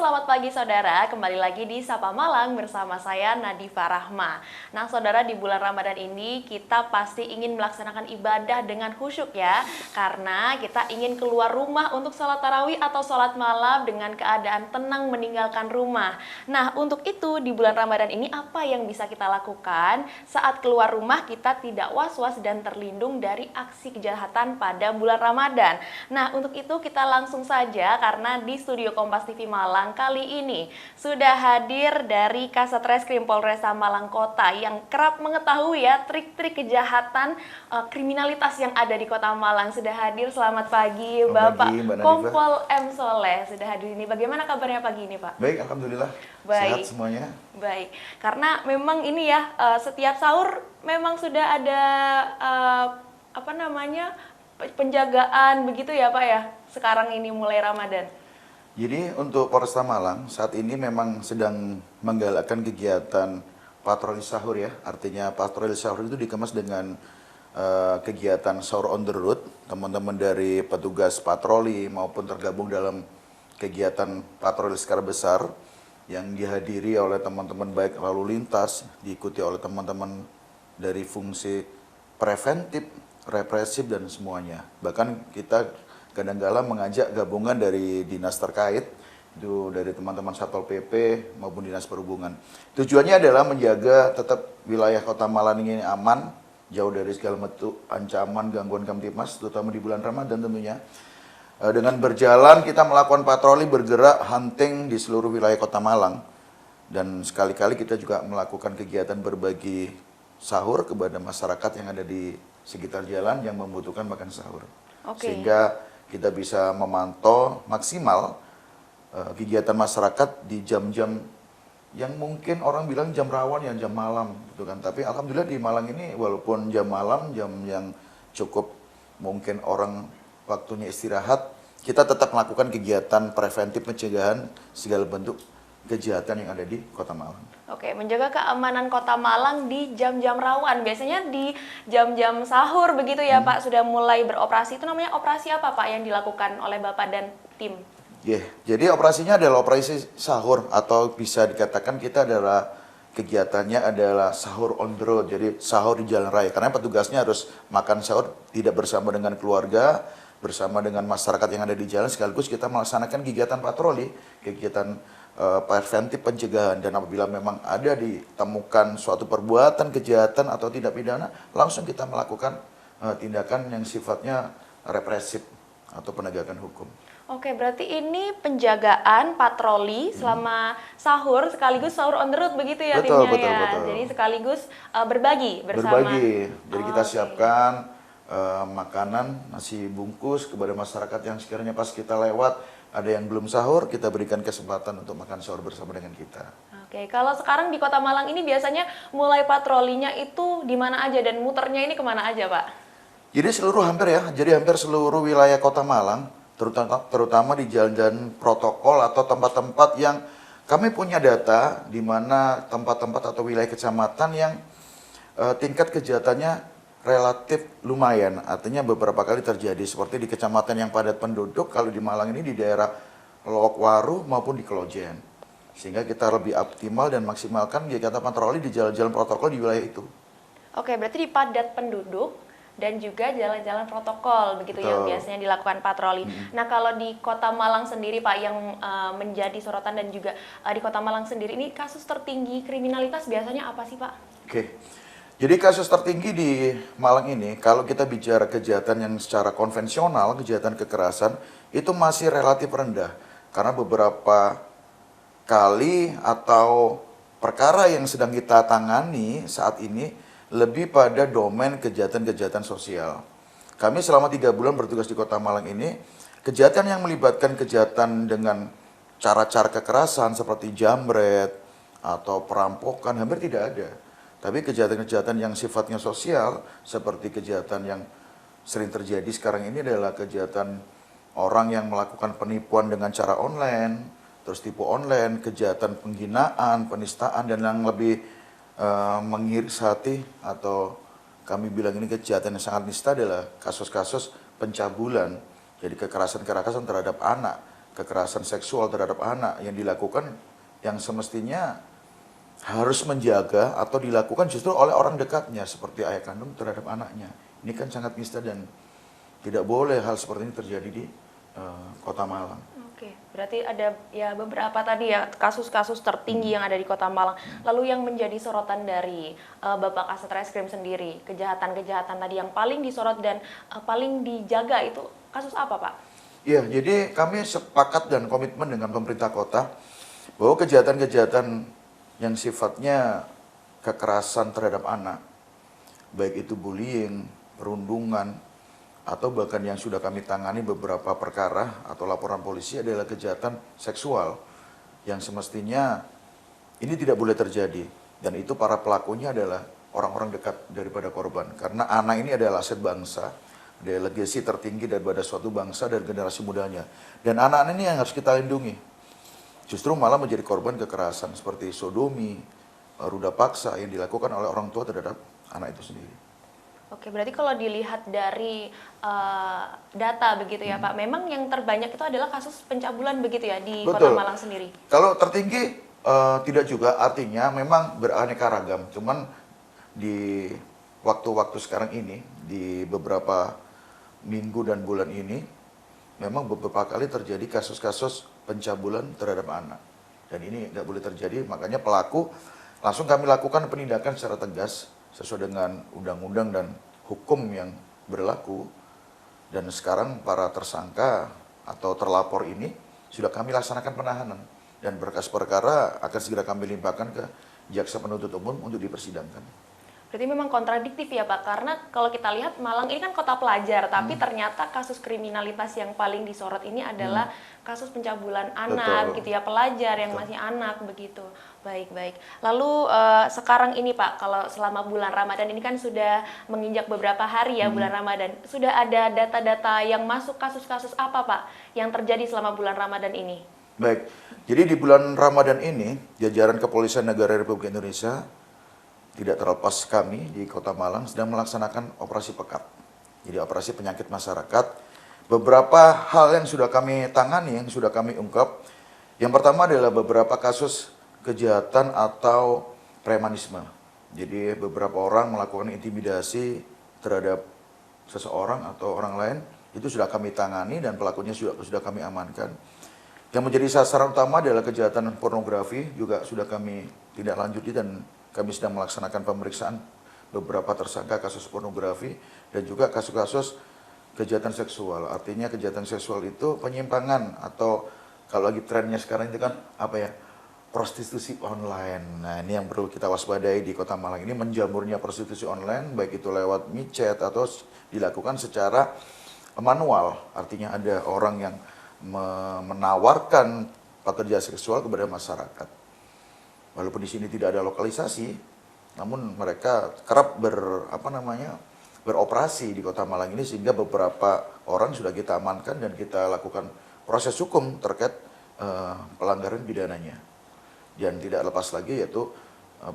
selamat pagi saudara. Kembali lagi di Sapa Malang bersama saya Nadifa Rahma. Nah saudara, di bulan Ramadan ini kita pasti ingin melaksanakan ibadah dengan khusyuk ya. Karena kita ingin keluar rumah untuk sholat tarawih atau sholat malam dengan keadaan tenang meninggalkan rumah. Nah untuk itu di bulan Ramadan ini apa yang bisa kita lakukan saat keluar rumah kita tidak was-was dan terlindung dari aksi kejahatan pada bulan Ramadan. Nah untuk itu kita langsung saja karena di studio Kompas TV Malang kali ini sudah hadir dari Kasat Reskrim Polresta Malang Kota yang kerap mengetahui ya trik-trik kejahatan kriminalitas yang ada di Kota Malang. Sudah hadir, selamat pagi Bapak Kompol M. Soleh sudah hadir ini. Bagaimana kabarnya pagi ini Pak? Baik, alhamdulillah. Baik. Sehat semuanya. Baik, karena memang ini ya setiap sahur memang sudah ada penjagaan begitu ya Pak ya. Sekarang ini mulai Ramadan. Jadi untuk Polresta Malang saat ini memang sedang menggalakkan kegiatan patroli sahur ya. Artinya patroli sahur itu dikemas dengan kegiatan sahur on the road. Teman-teman dari petugas patroli maupun tergabung dalam kegiatan patroli skala besar yang dihadiri oleh teman-teman baik lalu lintas, diikuti oleh teman-teman dari fungsi preventif, represif dan semuanya. Bahkan kita kadang-kala mengajak gabungan dari dinas terkait, itu dari teman-teman Satpol PP maupun Dinas Perhubungan. Tujuannya adalah menjaga tetap wilayah Kota Malang ini aman, jauh dari segala bentuk ancaman, gangguan Kamtibmas, terutama di bulan Ramadan tentunya. Dengan berjalan kita melakukan patroli bergerak hunting di seluruh wilayah Kota Malang. Dan sekali-kali kita juga melakukan kegiatan berbagi sahur kepada masyarakat yang ada di sekitar jalan yang membutuhkan makan sahur. Sehingga kita bisa memantau maksimal kegiatan masyarakat di jam-jam yang mungkin orang bilang jam rawan, jam malam gitu kan. Tapi alhamdulillah di Malang ini walaupun jam malam, jam yang cukup mungkin orang waktunya istirahat, kita tetap melakukan kegiatan preventif pencegahan segala bentuk kejahatan yang ada di Kota Malang. Oke, menjaga keamanan Kota Malang di jam-jam rawan. Biasanya di jam-jam sahur begitu ya Pak, sudah mulai beroperasi. Itu namanya operasi apa Pak yang dilakukan oleh Bapak dan tim? Jadi operasinya adalah operasi sahur atau bisa dikatakan kita adalah kegiatannya adalah sahur on the road. Jadi sahur di jalan raya. Karena petugasnya harus makan sahur tidak bersama dengan keluarga, bersama dengan masyarakat yang ada di jalan, sekaligus kita melaksanakan kegiatan patroli, kegiatan preventif pencegahan. Dan apabila memang ada ditemukan suatu perbuatan kejahatan atau tindak pidana, langsung kita melakukan tindakan yang sifatnya represif atau penegakan hukum. Oke, berarti ini penjagaan patroli selama sahur sekaligus sahur on the road begitu ya timnya ya. Betul. Jadi sekaligus berbagi bersama. Berbagi. Jadi kita siapkan makanan, nasi bungkus kepada masyarakat yang sekiranya pas kita lewat ada yang belum sahur, kita berikan kesempatan untuk makan sahur bersama dengan kita. Oke, kalau sekarang di Kota Malang ini biasanya mulai patrolinya itu di mana aja dan muternya ini kemana aja Pak? Jadi hampir seluruh wilayah Kota Malang, terutama di jalan-jalan protokol atau tempat-tempat yang kami punya data di mana tempat-tempat atau wilayah kecamatan yang tingkat kejahatannya relatif lumayan, artinya beberapa kali terjadi seperti di kecamatan yang padat penduduk, kalau di Malang ini di daerah Lowokwaru maupun di Kelojen. Sehingga kita lebih optimal dan maksimalkan kegiatan patroli di jalan-jalan protokol di wilayah itu. Oke, berarti di padat penduduk dan juga jalan-jalan protokol begitu yang biasanya dilakukan patroli. Nah kalau di Kota Malang sendiri Pak yang menjadi sorotan dan juga di Kota Malang sendiri ini kasus tertinggi kriminalitas biasanya apa sih Pak? Jadi kasus tertinggi di Malang ini, kalau kita bicara kejahatan yang secara konvensional, kejahatan kekerasan, itu masih relatif rendah. Karena beberapa kali atau perkara yang sedang kita tangani saat ini, lebih pada domain kejahatan-kejahatan sosial. Kami selama 3 bulan bertugas di Kota Malang ini, kejahatan yang melibatkan kejahatan dengan cara-cara kekerasan seperti jambret atau perampokan hampir tidak ada. Tapi kejahatan-kejahatan yang sifatnya sosial, seperti kejahatan yang sering terjadi sekarang ini adalah kejahatan orang yang melakukan penipuan dengan cara online, terus tipu online, kejahatan penghinaan, penistaan, dan yang lebih mengiris hati atau kami bilang ini kejahatan yang sangat nista adalah kasus-kasus pencabulan. Jadi kekerasan-kekerasan terhadap anak. kekerasan seksual terhadap anak yang dilakukan, yang semestinya harus menjaga atau dilakukan justru oleh orang dekatnya seperti ayah kandung terhadap anaknya. Ini kan sangat nista dan tidak boleh hal seperti ini terjadi di Kota Malang. Oke, berarti ada ya beberapa tadi ya kasus-kasus tertinggi yang ada di Kota Malang. Lalu yang menjadi sorotan dari Bapak Kasat Reskrim sendiri, kejahatan-kejahatan tadi yang paling disorot dan paling dijaga itu kasus apa, Pak? Ya, jadi kami sepakat dan komitmen dengan pemerintah kota bahwa kejahatan-kejahatan yang sifatnya kekerasan terhadap anak, baik itu bullying, perundungan, atau bahkan yang sudah kami tangani beberapa perkara atau laporan polisi adalah kejahatan seksual yang semestinya ini tidak boleh terjadi, dan itu para pelakunya adalah orang-orang dekat daripada korban, karena anak ini adalah aset bangsa, adalah legasi tertinggi daripada suatu bangsa dan generasi mudanya, dan anak-anak ini yang harus kita lindungi. Justru malah menjadi korban kekerasan seperti sodomi, ruda paksa yang dilakukan oleh orang tua terhadap anak itu sendiri. Oke, berarti kalau dilihat dari data begitu ya Pak, memang yang terbanyak itu adalah kasus pencabulan begitu ya di Kota Betul. Malang sendiri? Kalau tertinggi tidak juga, artinya memang beraneka ragam. Cuman di waktu-waktu sekarang ini, di beberapa minggu dan bulan ini, memang beberapa kali terjadi kasus-kasus pencabulan terhadap anak. Dan ini nggak boleh terjadi, makanya pelaku langsung kami lakukan penindakan secara tegas sesuai dengan undang-undang dan hukum yang berlaku. Dan sekarang para tersangka atau terlapor ini sudah kami laksanakan penahanan. Dan berkas perkara akan segera kami limpahkan ke jaksa penuntut umum untuk dipersidangkan. Berarti memang kontradiktif ya Pak, karena kalau kita lihat Malang ini kan kota pelajar, tapi ternyata kasus kriminalitas yang paling disorot ini adalah kasus pencabulan anak. Betul. Gitu ya, pelajar yang Betul. masih anak begitu. Baik. Lalu sekarang ini Pak, kalau selama bulan Ramadan ini kan sudah menginjak beberapa hari ya bulan Ramadan, sudah ada data-data yang masuk kasus-kasus apa Pak yang terjadi selama bulan Ramadan ini? Baik, jadi di bulan Ramadan ini, jajaran Kepolisian Negara Republik Indonesia tidak terlepas kami di Kota Malang sedang melaksanakan operasi pekat. Jadi operasi penyakit masyarakat. Beberapa hal yang sudah kami tangani, yang sudah kami ungkap. Yang pertama adalah beberapa kasus kejahatan atau premanisme. Jadi beberapa orang melakukan intimidasi terhadap seseorang atau orang lain, itu sudah kami tangani dan pelakunya sudah kami amankan. Yang menjadi sasaran utama adalah kejahatan pornografi, juga sudah kami tindak lanjuti dan kami sedang melaksanakan pemeriksaan beberapa tersangka kasus pornografi dan juga kasus-kasus kejahatan seksual. Artinya kejahatan seksual itu penyimpangan atau kalau lagi trennya sekarang itu kan apa ya, prostitusi online. Nah ini yang perlu kita waspadai di Kota Malang ini, menjamurnya prostitusi online, baik itu lewat micet atau dilakukan secara manual. Artinya ada orang yang menawarkan pekerja seksual kepada masyarakat. Walaupun di sini tidak ada lokalisasi, namun mereka kerap beroperasi di Kota Malang ini, sehingga beberapa orang sudah kita amankan dan kita lakukan proses hukum terkait pelanggaran pidananya. Dan tidak lepas lagi yaitu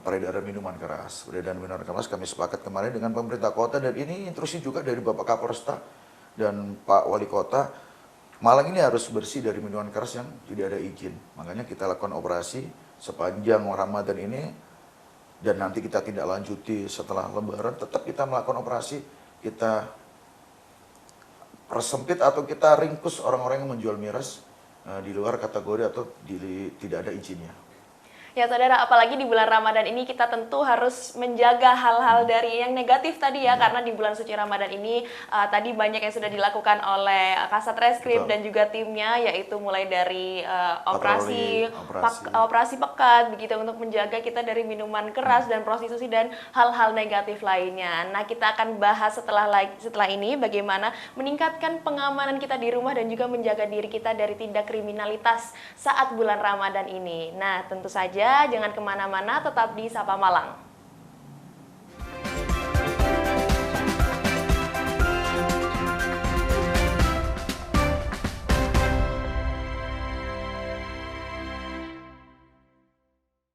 peredaran minuman keras. Peredaran minuman keras kami sepakat kemarin dengan pemerintah kota, dan ini instruksi juga dari Bapak Kapolresta dan Pak Wali Kota. Malang ini harus bersih dari minuman keras yang tidak ada izin. Makanya kita lakukan operasi sepanjang Ramadan ini, dan nanti kita tindak lanjuti setelah Lebaran. Tetap kita melakukan operasi, kita persempit atau kita ringkus orang-orang yang menjual miras di luar kategori atau tidak ada izinnya. Ya saudara, apalagi di bulan Ramadan ini kita tentu harus menjaga hal-hal dari yang negatif tadi ya, karena di bulan suci Ramadan ini tadi banyak yang sudah dilakukan oleh Kasat Reskrim dan juga timnya, yaitu mulai dari operasi pekat begitu untuk menjaga kita dari minuman keras dan prostitusi dan hal-hal negatif lainnya. Nah, kita akan bahas setelah ini bagaimana meningkatkan pengamanan kita di rumah dan juga menjaga diri kita dari tindak kriminalitas saat bulan Ramadan ini. Nah, tentu saja jangan kemana-mana, tetap di Sapa Malang.